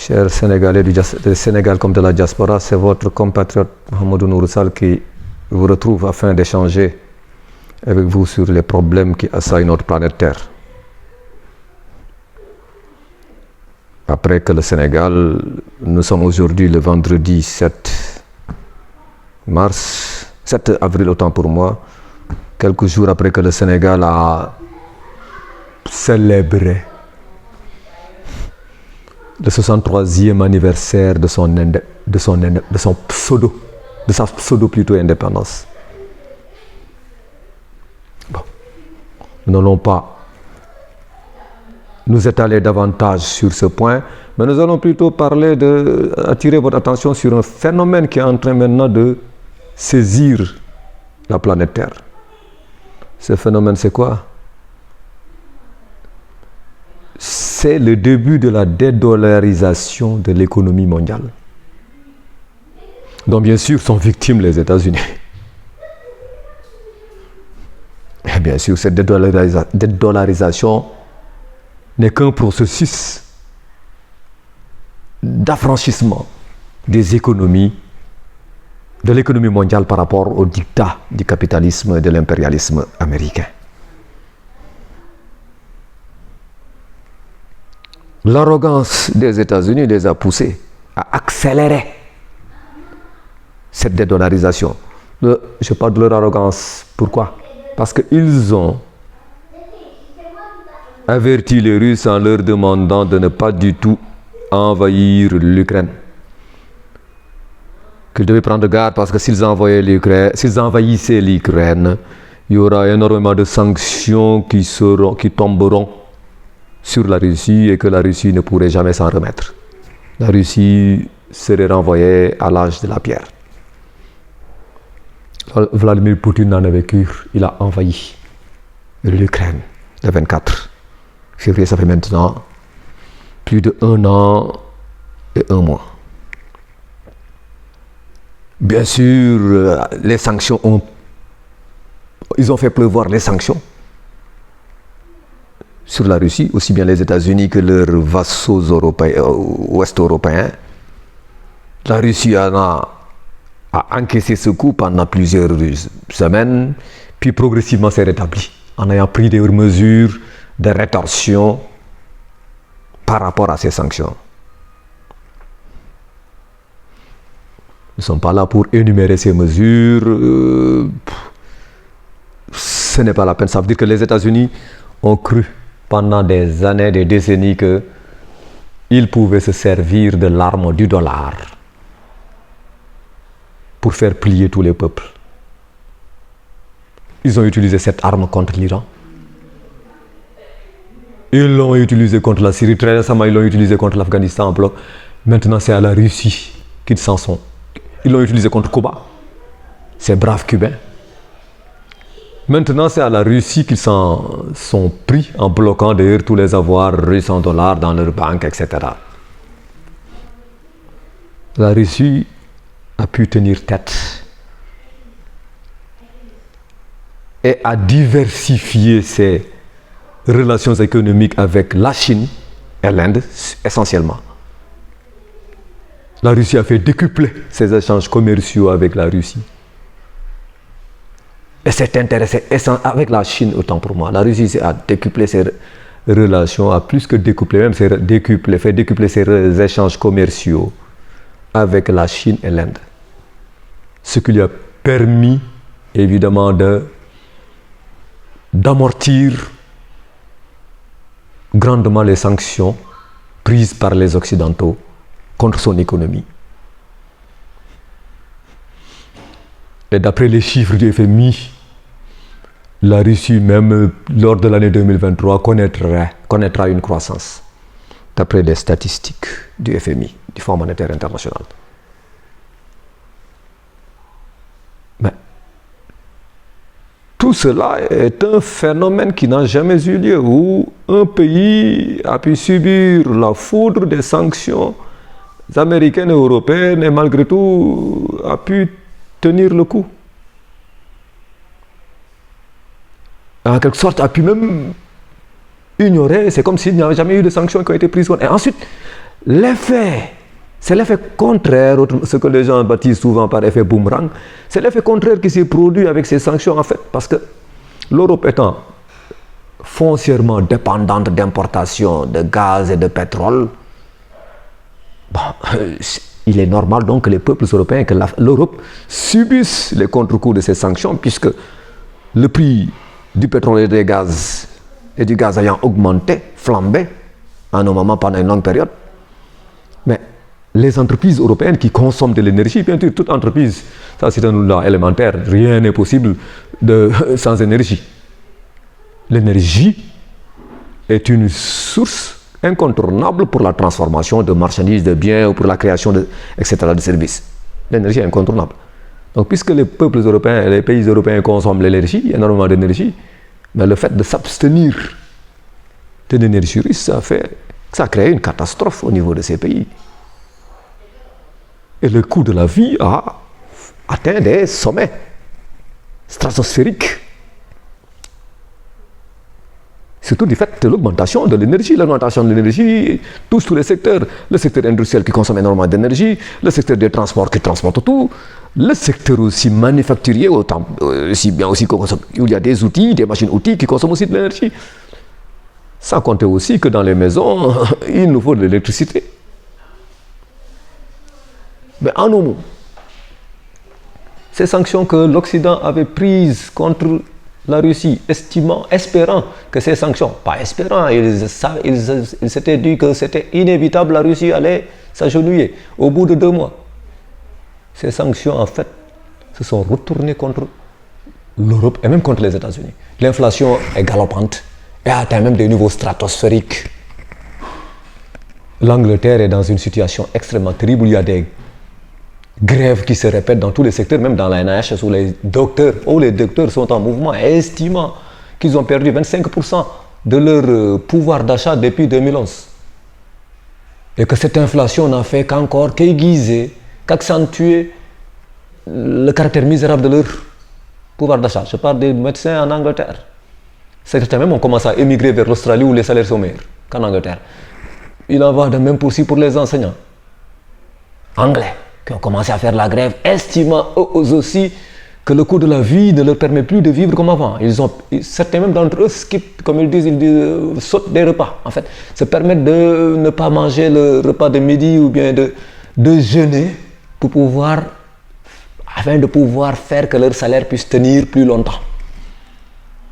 Chers Sénégalais du Sénégal comme de la diaspora, c'est votre compatriote Mohamedou Nourou Sall qui vous retrouve afin d'échanger avec vous sur les problèmes qui assaillent notre planète Terre. Après que le Sénégal, nous sommes aujourd'hui le vendredi 7 avril autant pour moi, quelques jours après que le Sénégal a célébré le 63e anniversaire de sa pseudo plutôt indépendance. Bon. Nous n'allons pas nous étaler davantage sur ce point, mais nous allons plutôt attirer votre attention sur un phénomène qui est en train maintenant de saisir la planète Terre. Ce phénomène, c'est quoi? C'est le début de la dédollarisation de l'économie mondiale, dont bien sûr sont victimes les États-Unis. Et bien sûr, cette dédollarisation n'est qu'un processus d'affranchissement de l'économie mondiale par rapport au diktat du capitalisme et de l'impérialisme américain. L'arrogance des États-Unis les a poussés à accélérer cette dédollarisation. Je parle de leur arrogance. Pourquoi? Parce qu'ils ont averti les Russes en leur demandant de ne pas du tout envahir l'Ukraine. Qu'ils devaient prendre garde parce que s'ils envahissaient l'Ukraine, il y aura énormément de sanctions qui tomberont sur la Russie et que la Russie ne pourrait jamais s'en remettre. La Russie serait renvoyée à l'âge de la pierre. Vladimir Poutine en avait cure, il a envahi l'Ukraine le 24 février, ça fait maintenant plus de 1 an et 1 mois. Bien sûr, les sanctions ils ont fait pleuvoir les sanctions sur la Russie, aussi bien les États-Unis que leurs vassaux ouest-européens. La Russie a encaissé ce coup pendant plusieurs semaines, puis progressivement s'est rétablie en ayant pris des mesures de rétorsion par rapport à ces sanctions. Nous ne sommes pas là pour énumérer ces mesures. Ce n'est pas la peine. Ça veut dire que les États-Unis ont cru pendant des années, des décennies qu'ils pouvaient se servir de l'arme du dollar pour faire plier tous les peuples. Ils ont utilisé cette arme contre l'Iran. Ils l'ont utilisé contre la Syrie. Très récemment, ils l'ont utilisé contre l'Afghanistan en bloc. Maintenant, c'est à la Russie qu'ils s'en sont. Ils l'ont utilisé contre Cuba, ces braves Cubains. Maintenant, c'est à la Russie qu'ils s'en sont pris en bloquant d'ailleurs tous les avoirs russes en dollars dans leurs banques, etc. La Russie a pu tenir tête et a diversifié ses relations économiques avec la Chine et l'Inde essentiellement. La Russie a fait décupler ses échanges commerciaux avec la Russie. Et s'est intéressée avec la Chine autant pour moi. La Russie a décuplé ses relations, a plus que décuplé, même fait décupler ses échanges commerciaux avec la Chine et l'Inde. Ce qui lui a permis évidemment d'amortir grandement les sanctions prises par les Occidentaux contre son économie. Et d'après les chiffres du FMI, la Russie, même lors de l'année 2023, connaîtra une croissance, d'après les statistiques du FMI, du Fonds monétaire international. Mais tout cela est un phénomène qui n'a jamais eu lieu, où un pays a pu subir la foudre des sanctions américaines et européennes et malgré tout a pu tenir le coup. En quelque sorte, a pu même ignorer, c'est comme s'il n'y avait jamais eu de sanctions qui ont été prises. Et ensuite, l'effet, c'est l'effet contraire, ce que les gens baptisent souvent par effet boomerang, c'est l'effet contraire qui s'est produit avec ces sanctions en fait, parce que l'Europe étant foncièrement dépendante d'importation de gaz et de pétrole, bon, il est normal donc que les peuples européens, que l'Europe subissent les contre-coups de ces sanctions, puisque le prix du pétrole et des gaz et du gaz ayant augmenté, flambé, à un moment pendant une longue période. Mais les entreprises européennes qui consomment de l'énergie, bien sûr, toute entreprise, ça c'est un loi élémentaire, rien n'est possible sans énergie. L'énergie est une source incontournable pour la transformation de marchandises, de biens ou pour la création etc., de services. L'énergie est incontournable. Donc, puisque les peuples européens et les pays européens consomment l'énergie, énormément d'énergie, mais le fait de s'abstenir de l'énergie russe, ça a créé une catastrophe au niveau de ces pays. Et le coût de la vie a atteint des sommets stratosphériques. Surtout du fait de l'augmentation de l'énergie. L'augmentation de l'énergie touche tous les secteurs. Le secteur industriel qui consomme énormément d'énergie, le secteur des transports qui transporte tout, le secteur aussi manufacturier, aussi bien aussi où il y a des outils, des machines-outils qui consomment aussi de l'énergie. Sans compter aussi que dans les maisons, il nous faut de l'électricité. Mais en un mot, ces sanctions que l'Occident avait prises contre la Russie, espérant que ces sanctions, pas espérant, ils s'étaient dit que c'était inévitable, la Russie allait s'agenouiller au bout de 2 mois. Ces sanctions, en fait, se sont retournées contre l'Europe et même contre les États-Unis. L'inflation est galopante et atteint même des niveaux stratosphériques. L'Angleterre est dans une situation extrêmement terrible. Il y a des grèves qui se répètent dans tous les secteurs, même dans la NHS, où les docteurs sont en mouvement, estimant qu'ils ont perdu 25% de leur pouvoir d'achat depuis 2011. Et que cette inflation n'a fait qu'aiguiser, qu'accentuer le caractère misérable de leur pouvoir d'achat. Je parle des médecins en Angleterre. Certains même ont commencé à émigrer vers l'Australie où les salaires sont meilleurs qu'en Angleterre. Il en va de même pour les enseignants anglais qui ont commencé à faire la grève, estimant eux aussi que le coût de la vie ne leur permet plus de vivre comme avant. Certains même d'entre eux skippent, comme ils disent, sautent des repas, en fait, se permettent de ne pas manger le repas de midi ou bien de jeûner afin de pouvoir faire que leur salaire puisse tenir plus longtemps.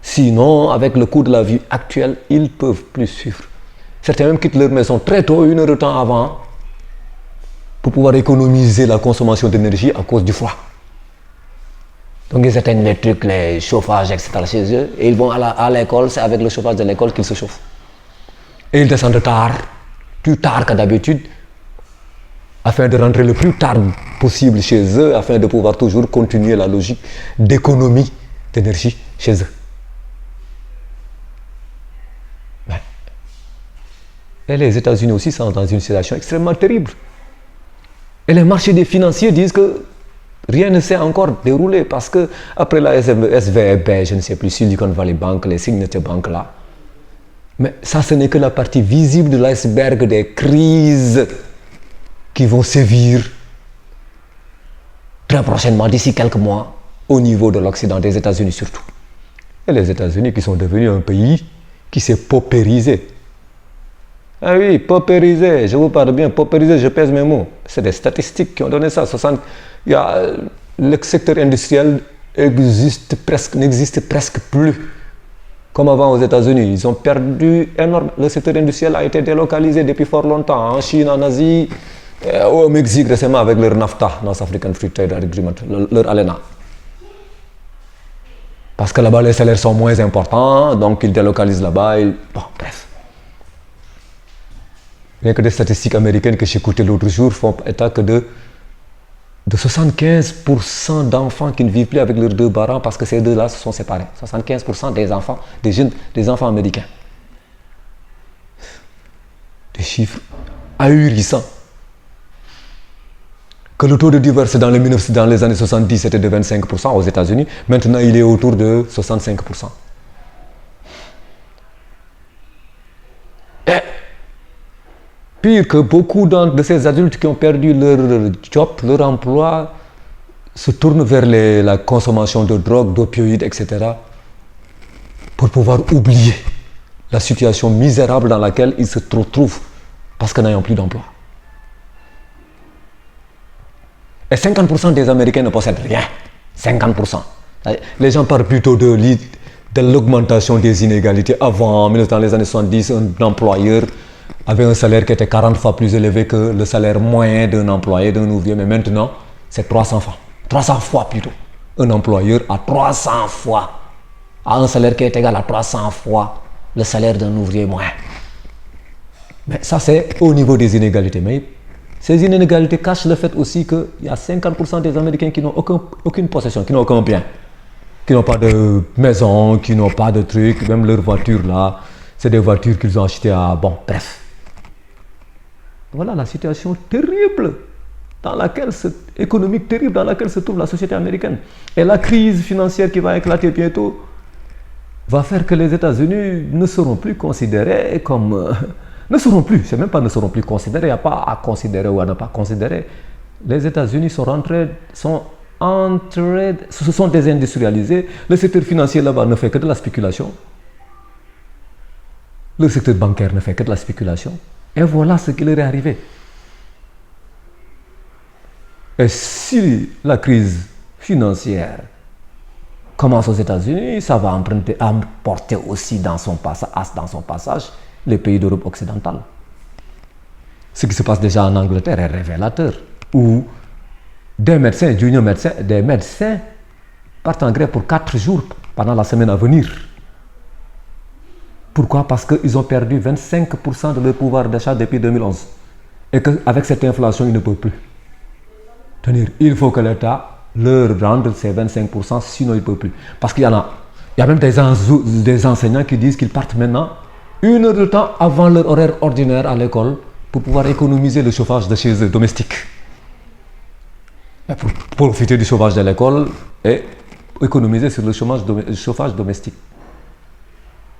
Sinon, avec le coût de la vie actuel, ils ne peuvent plus suivre. Certains même quittent leur maison très tôt, 1 heure de temps avant, pour pouvoir économiser la consommation d'énergie à cause du froid. Donc ils éteignent les trucs, les chauffages, etc. chez eux, et ils vont à l'école, c'est avec le chauffage de l'école qu'ils se chauffent. Et ils descendent plus tard que d'habitude, afin de rentrer le plus tard possible chez eux, afin de pouvoir toujours continuer la logique d'économie d'énergie chez eux. Et les États-Unis aussi sont dans une situation extrêmement terrible. Et les marchés des financiers disent que rien ne s'est encore déroulé parce que après la SVB, je ne sais plus, Silicon Valley Bank, les Signature Bank là, mais ça ce n'est que la partie visible de l'iceberg des crises qui vont sévir très prochainement, d'ici quelques mois, au niveau de l'Occident, des États-Unis surtout. Et les États-Unis qui sont devenus un pays qui s'est paupérisé. Ah oui, paupérisé, je vous parle bien, paupérisé, je pèse mes mots. C'est des statistiques qui ont donné ça. Le secteur industriel n'existe presque plus comme avant aux États-Unis. Ils ont perdu énormément. Le secteur industriel a été délocalisé depuis fort longtemps, en Chine, en Asie, au Mexique récemment avec leur NAFTA, North African Free Trade Agreement, leur ALENA. Parce que là-bas, les salaires sont moins importants, donc ils délocalisent là-bas. Bon, bref. Rien que des statistiques américaines que j'ai écoutées l'autre jour font état que de 75% d'enfants qui ne vivent plus avec leurs 2 parents parce que ces deux-là se sont séparés. 75% des enfants, des enfants américains. Des chiffres ahurissants. Que le taux de divorce dans les années 70 était de 25% aux États-Unis, maintenant il est autour de 65%. Pire que beaucoup de ces adultes qui ont perdu leur job, leur emploi, se tournent vers la consommation de drogue, d'opioïdes, etc. pour pouvoir oublier la situation misérable dans laquelle ils se retrouvent parce qu'ils n'ont plus d'emploi. Et 50% des Américains ne possèdent rien. 50%. Les gens parlent plutôt de l'augmentation des inégalités. Avant, dans les années 70, un employeur avait un salaire qui était 40 fois plus élevé que le salaire moyen d'un employé, d'un ouvrier. Mais maintenant, c'est 300 fois. 300 fois plutôt. Un employeur a 300 fois, a un salaire qui est égal à 300 fois le salaire d'un ouvrier moyen. Mais ça, c'est au niveau des inégalités. Mais ces inégalités cachent le fait aussi qu'il y a 50% des Américains qui n'ont aucune possession, qui n'ont aucun bien, qui n'ont pas de maison, qui n'ont pas de trucs, même leurs voitures là, c'est des voitures qu'ils ont achetées à... Bon, bref. Voilà la situation terrible économique terrible dans laquelle se trouve la société américaine. Et la crise financière qui va éclater bientôt va faire que les États-Unis ne seront plus considérés comme... ne seront plus, c'est même pas ne seront plus considérés, il n'y a pas à considérer ou à ne pas considérer. Les États-Unis se sont désindustrialisés. Le secteur financier là-bas ne fait que de la spéculation. Le secteur bancaire ne fait que de la spéculation. Et voilà ce qui leur est arrivé. Et si la crise financière commence aux États-Unis, ça va emporter aussi dans son passage les pays d'Europe occidentale. Ce qui se passe déjà en Angleterre est révélateur, où des médecins partent en grève pour 4 jours pendant la semaine à venir. Pourquoi? Parce qu'ils ont perdu 25% de leur pouvoir d'achat depuis 2011. Et qu'avec cette inflation, ils ne peuvent plus tenir. Il faut que l'État leur rende ces 25%, sinon ils ne peuvent plus. Parce qu'il y a même des enseignants qui disent qu'ils partent maintenant 1 heure de temps avant leur horaire ordinaire à l'école pour pouvoir économiser le chauffage de chez eux, domestique. Et pour profiter du chauffage de l'école et économiser sur le chauffage domestique.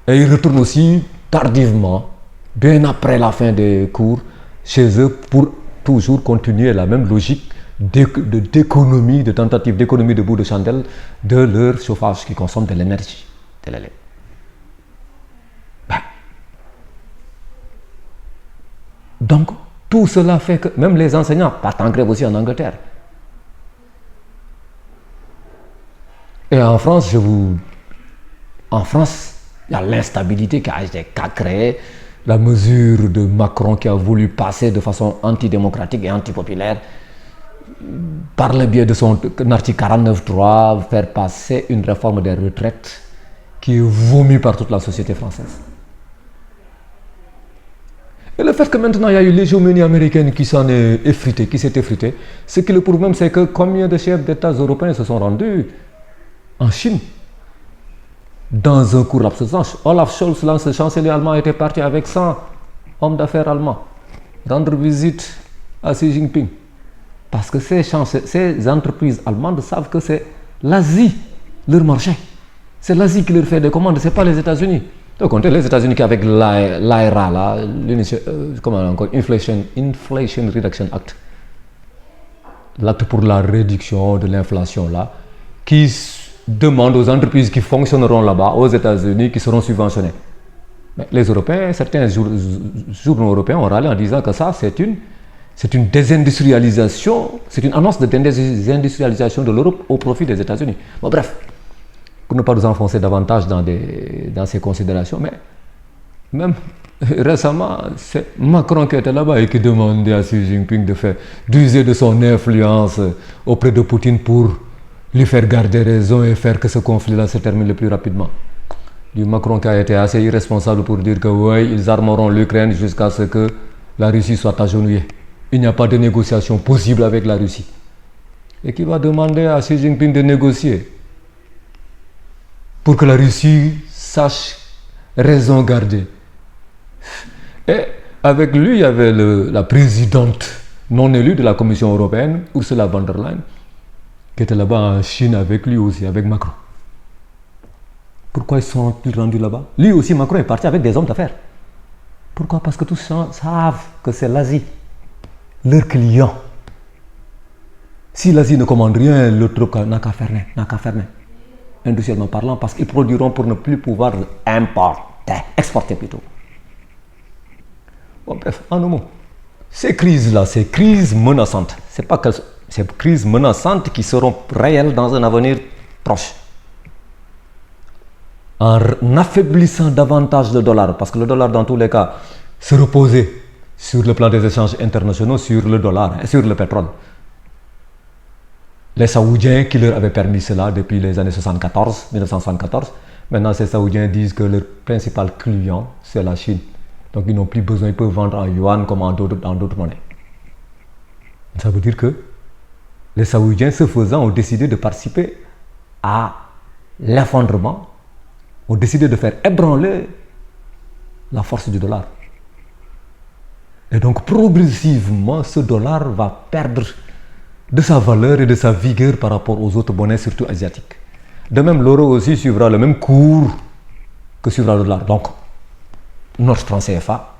Et ils retournent aussi tardivement, bien après la fin des cours, chez eux pour toujours continuer la même logique d'économie, de tentative d'économie de bout de chandelle de leur chauffage qui consomme de l'énergie, de l'électricité. Donc, tout cela fait que même les enseignants partent en grève aussi en Angleterre. Et en France, il y a l'instabilité qui a créé la mesure de Macron qui a voulu passer de façon antidémocratique et antipopulaire par le biais de son article 49.3 faire passer une réforme des retraites qui est vomie par toute la société française. Et le fait que maintenant il y a eu l'hégémonie américaine qui s'est effritée, ce qui le prouve même, c'est que combien de chefs d'État européens se sont rendus en Chine dans un court laps de temps. Olaf Scholz, le chancelier allemand, était parti avec 100 hommes d'affaires allemands rendre visite à Xi Jinping. Parce que ces entreprises allemandes savent que c'est l'Asie leur marché. C'est l'Asie qui leur fait des commandes, ce n'est pas les États-Unis. Donc, les États-Unis qui avec l'IRA, là, Inflation Reduction Act, l'acte pour la réduction de l'inflation, là, qui demande aux entreprises qui fonctionneront là-bas, aux États-Unis, qui seront subventionnées. Mais les Européens, certains journaux européens ont râlé en disant que ça, c'est une désindustrialisation, c'est une annonce de désindustrialisation de l'Europe au profit des États-Unis. Bon, bref, pour ne pas nous enfoncer davantage dans ces considérations, mais même récemment, c'est Macron qui était là-bas et qui demandait à Xi Jinping d'user de son influence auprès de Poutine pour lui faire garder raison et faire que ce conflit-là se termine le plus rapidement. Du Macron qui a été assez irresponsable pour dire que oui, ils armeront l'Ukraine jusqu'à ce que la Russie soit agenouillée. Il n'y a pas de négociation possible avec la Russie. Et qui va demander à Xi Jinping de négocier pour que la Russie sache raison garder. Et avec lui, il y avait la présidente non élue de la Commission européenne, Ursula von der Leyen, qui était là-bas en Chine avec lui aussi, avec Macron. Pourquoi ils sont rendus là-bas? Lui aussi, Macron est parti avec des hommes d'affaires. Pourquoi? Parce que tous savent que c'est l'Asie, leur client. Si l'Asie ne commande rien, l'autre n'a qu'à fermer, industriellement parlant, parce qu'ils produiront pour ne plus pouvoir exporter plutôt. Bon, bref, en un mot, ces crises-là, ces crises menaçantes, c'est pas que ces crises menaçantes qui seront réelles dans un avenir proche. En affaiblissant davantage le dollar, parce que le dollar dans tous les cas se reposait sur le plan des échanges internationaux sur le dollar, sur le pétrole. Les Saoudiens qui leur avaient permis cela depuis les années 1974, maintenant ces Saoudiens disent que leur principal client c'est la Chine. Donc ils n'ont plus besoin, ils peuvent vendre en yuan comme en d'autres monnaies. Ça veut dire que les Saoudiens, ce faisant, ont décidé de participer à l'effondrement, ont décidé de faire ébranler la force du dollar. Et donc progressivement, ce dollar va perdre de sa valeur et de sa vigueur par rapport aux autres monnaies, surtout asiatiques. De même, l'euro aussi suivra le même cours que suivra le dollar. Donc, notre franc CFA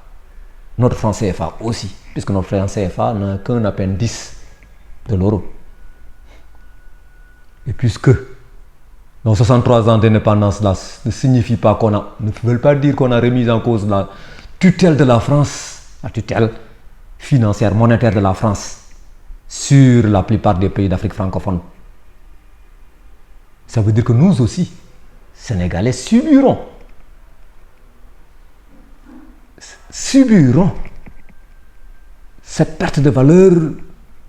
aussi, puisque notre franc CFA n'a qu'un appendice de l'euro. Et puisque nos 63 ans d'indépendance là ne signifie pas ne veulent pas dire qu'on a remis en cause la tutelle de la France, la tutelle financière, monétaire de la France sur la plupart des pays d'Afrique francophone. Ça veut dire que nous aussi, Sénégalais, subirons cette perte de valeur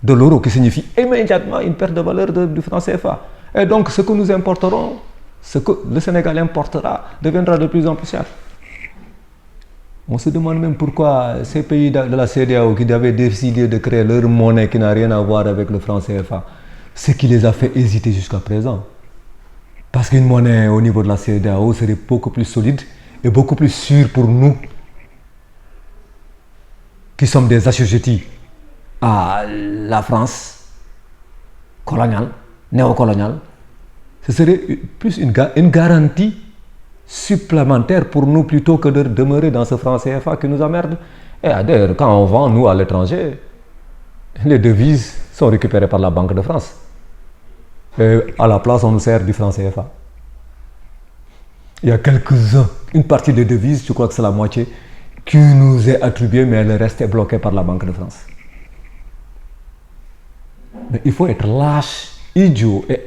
de l'euro qui signifie immédiatement une perte de valeur du franc CFA. Et donc ce que nous importerons, ce que le Sénégal importera, deviendra de plus en plus cher. On se demande même pourquoi ces pays de la CEDEAO qui avaient décidé de créer leur monnaie qui n'a rien à voir avec le franc CFA, ce qui les a fait hésiter jusqu'à présent. Parce qu'une monnaie au niveau de la CEDEAO serait beaucoup plus solide et beaucoup plus sûre pour nous qui sommes des assujettis à la France coloniale, néocoloniale. Ce serait plus une garantie supplémentaire pour nous plutôt que de demeurer dans ce franc CFA qui nous emmerde. Et d'ailleurs, quand on vend, nous, à l'étranger, les devises sont récupérées par la Banque de France. Et à la place, on nous sert du franc CFA. Il y a quelques-uns, une partie des devises, je crois que c'est la moitié, qui nous est attribuée, mais le reste est bloqué par la Banque de France. Mais il faut être lâche, idiot et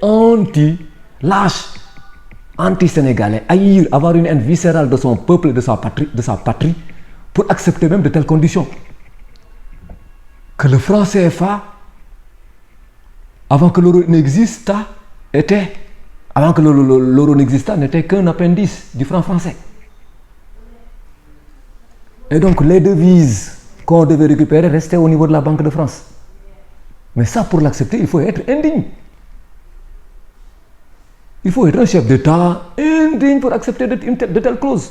anti-sénégalais, haïr, avoir une haine viscérale de son peuple et de sa patrie, pour accepter même de telles conditions. Que le franc CFA, avant que l'euro n'existât, n'était qu'un appendice du franc français. Et donc les devises qu'on devait récupérer restaient au niveau de la Banque de France. Mais ça, pour l'accepter, il faut être indigne. Il faut être un chef d'État indigne pour accepter de telles clauses.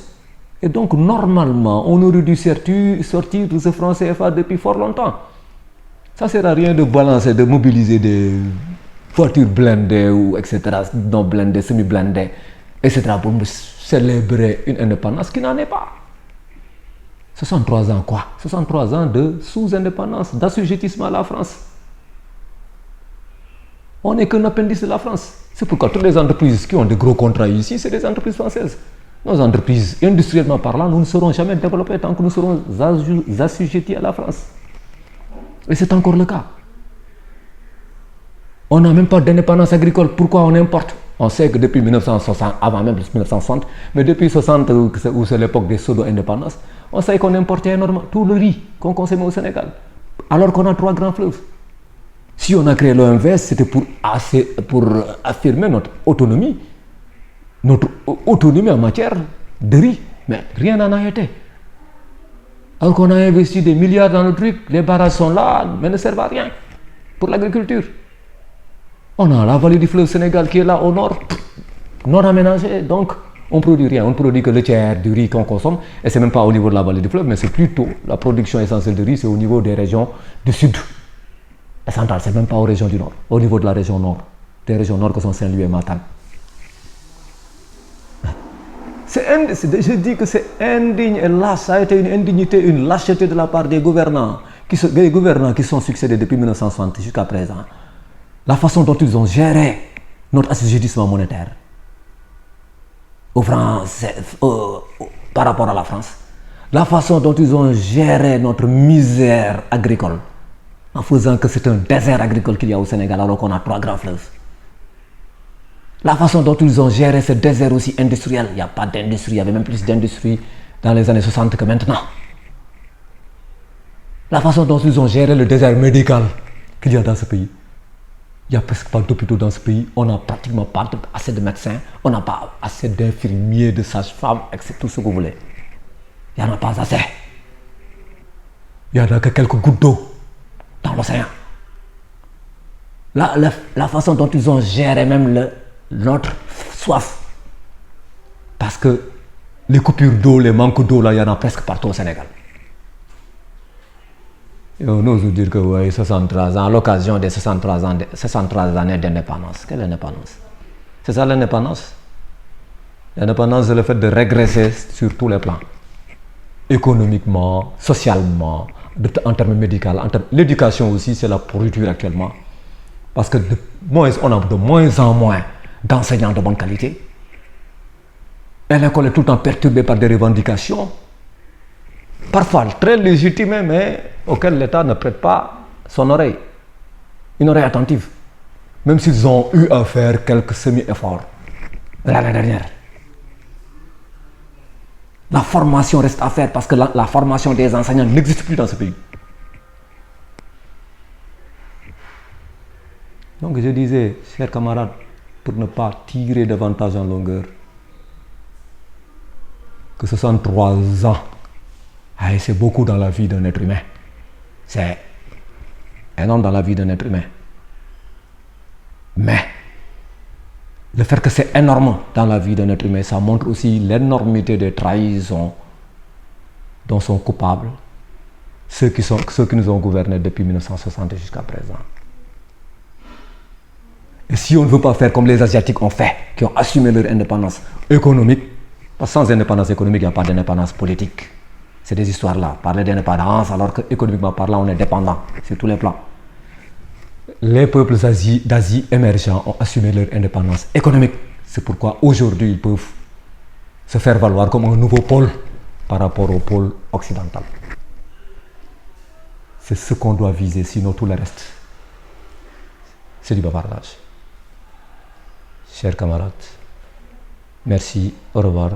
Et donc, normalement, on aurait dû sortir de ce franc CFA depuis fort longtemps. Ça ne sert à rien de balancer, de mobiliser des voitures blindées ou etc., non blindées, semi-blindées, etc., pour célébrer une indépendance qui n'en est pas. 63 ans quoi? 63 ans de sous-indépendance, d'assujettissement à la France. On n'est qu'un appendice de la France. C'est pourquoi toutes les entreprises qui ont de gros contrats ici, c'est des entreprises françaises. Nos entreprises, industriellement parlant, nous ne serons jamais développées tant que nous serons assujettis à la France. Et c'est encore le cas. On n'a même pas d'indépendance agricole. Pourquoi on importe? On sait que depuis 1960, avant même 1960, mais depuis 60, où c'est l'époque des pseudo-indépendances, on sait qu'on importait énormément tout le riz qu'on consommait au Sénégal, alors qu'on a 3 grands fleuves. Si on a créé l'OMVS, c'était pour affirmer notre autonomie en matière de riz. Mais rien n'en a été. Alors qu'on a investi des milliards dans le truc, les barrages sont là, mais ne servent à rien pour l'agriculture. On a la vallée du fleuve Sénégal qui est là au nord, non aménagée, donc on ne produit rien. On ne produit que le tiers du riz qu'on consomme, et c'est même pas au niveau de la vallée du fleuve, mais c'est plutôt la production essentielle de riz, c'est au niveau des régions du sud. Et centrale, c'est même pas aux régions du nord, au niveau de la région nord, des régions nord que sont Saint-Louis et Matam. Je dis que c'est indigne et là, ça a été une indignité, une lâcheté de la part des gouvernants qui sont succédés depuis 1960 jusqu'à présent. La façon dont ils ont géré notre assujettissement monétaire par rapport à la France. La façon dont ils ont géré notre misère agricole en faisant que c'est un désert agricole qu'il y a au Sénégal alors qu'on a 3 grands fleuves. La façon dont ils ont géré ce désert aussi industriel, il n'y a pas d'industrie, il y avait même plus d'industrie dans les années 60 que maintenant. La façon dont ils ont géré le désert médical qu'il y a dans ce pays. Il n'y a presque pas d'hôpitaux dans ce pays, on n'a pratiquement pas assez de médecins, on n'a pas assez d'infirmiers, de sages-femmes, etc. Tout ce que vous voulez. Il n'y en a pas assez. Il n'y en a que quelques gouttes d'eau dans l'océan. La façon dont ils ont géré même notre soif. Parce que les coupures d'eau, les manques d'eau, là, il y en a presque partout au Sénégal. Et on ose dire que oui, 63 ans, à l'occasion des 63 années d'indépendance. Quelle indépendance? C'est ça l'indépendance? L'indépendance, c'est le fait de régresser sur tous les plans. Économiquement, socialement, en termes médicaux. L'éducation aussi, c'est la pourriture actuellement. Parce que on a de moins en moins d'enseignants de bonne qualité. Et l'école est tout le temps perturbée par des revendications, parfois très légitimées, mais auxquelles l'État ne prête pas son oreille, une oreille attentive, même s'ils ont eu à faire quelques semi-efforts l'année dernière. La formation reste à faire parce que la formation des enseignants n'existe plus dans ce pays. Donc je disais, chers camarades, pour ne pas tirer davantage en longueur, que 63 ans, c'est beaucoup dans la vie d'un être humain. C'est énorme dans la vie d'un être humain. Mais le fait que c'est énorme dans la vie d'un être humain, ça montre aussi l'énormité des trahisons dont sont coupables ceux qui nous ont gouvernés depuis 1960 jusqu'à présent. Et si on ne veut pas faire comme les Asiatiques ont fait, qui ont assumé leur indépendance économique, parce que sans indépendance économique, il n'y a pas d'indépendance politique. C'est des histoires là. Parler d'indépendance alors qu'économiquement parlant, on est dépendant sur tous les plans. Les peuples d'Asie émergents ont assumé leur indépendance économique. C'est pourquoi aujourd'hui, ils peuvent se faire valoir comme un nouveau pôle par rapport au pôle occidental. C'est ce qu'on doit viser, sinon tout le reste, c'est du bavardage. Chers camarades, merci, au revoir.